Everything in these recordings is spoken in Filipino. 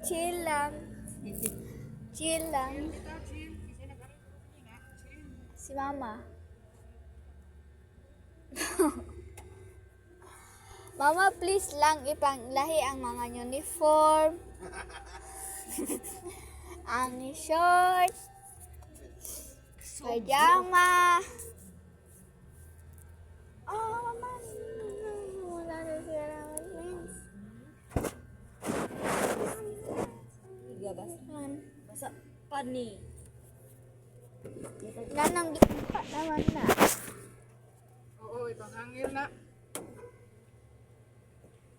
Chill lang. Chill lang. Si mama. Mama, please lang ipanglahi ang mga uniform. Ang short. Pajama. Oh, mama. Wala na sila naman, friends. Basa pani. Nanang gitpa naman na. Oo, itong hangir na.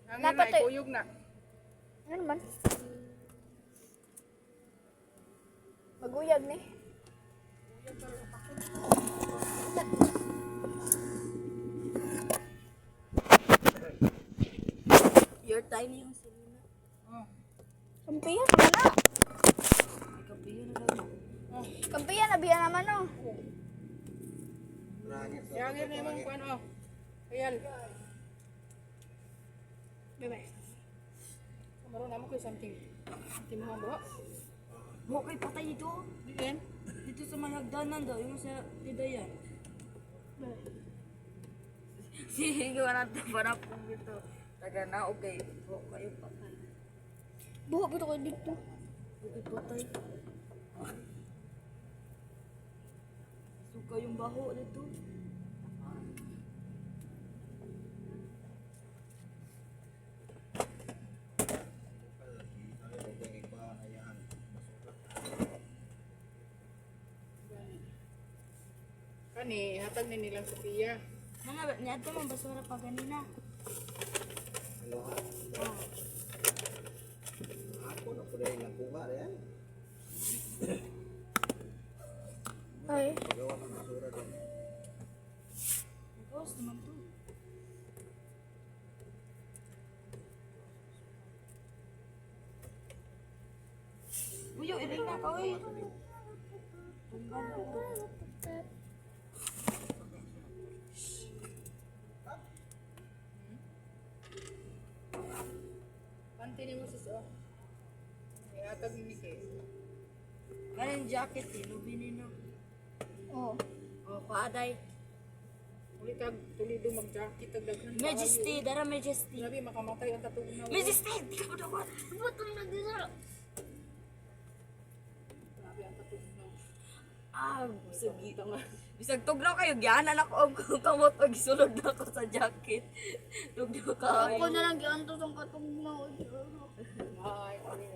Hangir Dapat na, ikuyog na. Ano naman? Maguyag ni. Your time yung sinina. Oh. Kampiyan naman na. May kabiyo na lang. Kampiyan na biya naman oh. Hangir na yung kuwan, oh. Ayan. Bye. Maroon naman ko something. Something mga buha. Okay, patay dito. Diyan. Dito sa malagdanan daw, yung sa Didayan. Sige, wala na para po dito. Taga na, okay. Okay, patay. Buha ba ito kayo dito? Okay, patay. Suka yung baho dito. Kani, hatag ni nilang Sophia. Mga, niyato mong basura pa ganina. Ay. Ghost naman to. Uyo, iring na ka, uy. Tunggal ako. Panty ni mo sis, oh. Hatag ni Nike. Ganyan jacket eh, lubinin no. Oh. O, paaday. Ulit tag tulido mag-jacket tag daghan. Majesty, dara Majesty. Grabe makamatay ang tatunaw. Majesty, di ka mo dapat. Ba't ang nagdisa? Grabe ang tatunaw. Ah, bisag tugnaw kayo, gianan ako og kamot og sulod na ako sa jacket. Tugnaw ka. Ako na lang gianto tong katugnaw. Ay, kani.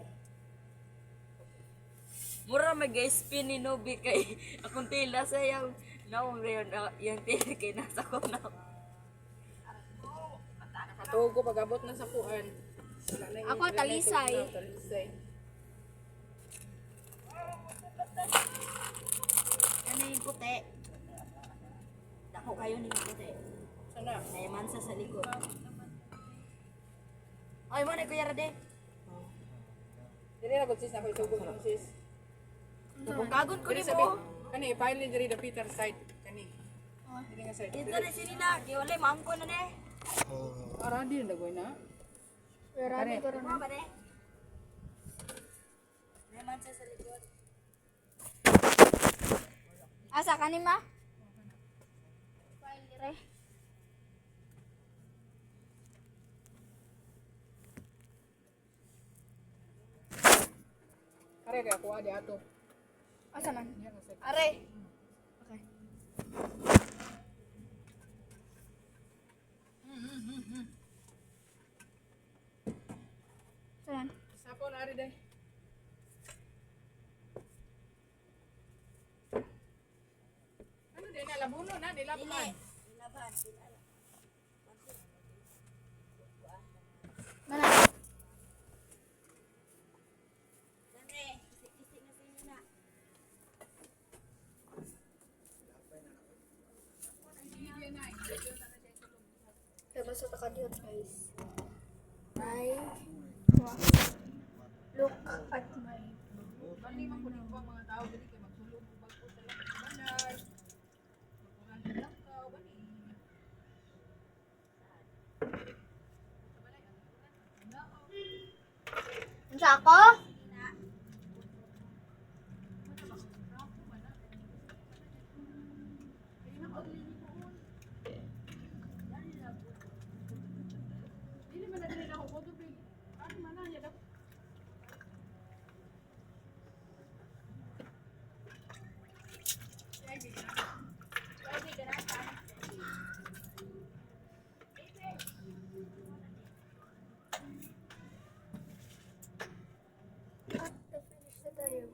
Mura mag-spin ni Nobi kay akong tila sa yung naong ngayon yung tila kay nasa ko na. Nakatugo pag-abot na sa kuan. Ako, talisay. Talisay. Ano yung puti? Dako kayo ni puti. Sana. May mansa sa likod. Ay, mo na kuya Rade. Dili na gud sis ako isugod mo sis. Kagon ko Dili ni sabi. mo. Kani file ni diri the Peter side kani. Dili nga side. Ito na sinina, kaya wala maangko na ne. Ara di na goy na. Pero Kani. ko rin. Ano ba ne? May mansa sa likod. Asa ka ni ma? Re. Kare kay ako adi ato. Asa man? Diyan nga side. Are. Okay. Saan? Sapon ari day. Ano din na labuno na nilaban. Laban, kilala. Mana? Dane, kisik-kisik na sinina. Kaya basta taka dito guys. Ay. Look at my. Bali man kunin ko ang mga tao dili kay magsulog ug bagko sa banay. Magkuhan lang ka bali. Unsa? sa ako? Dili man na dili na ako ko tubig. Ano man na ya dapat. Finish na tayo.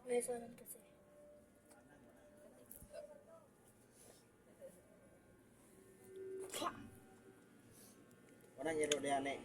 May salan kasi. Orang nyero dia naik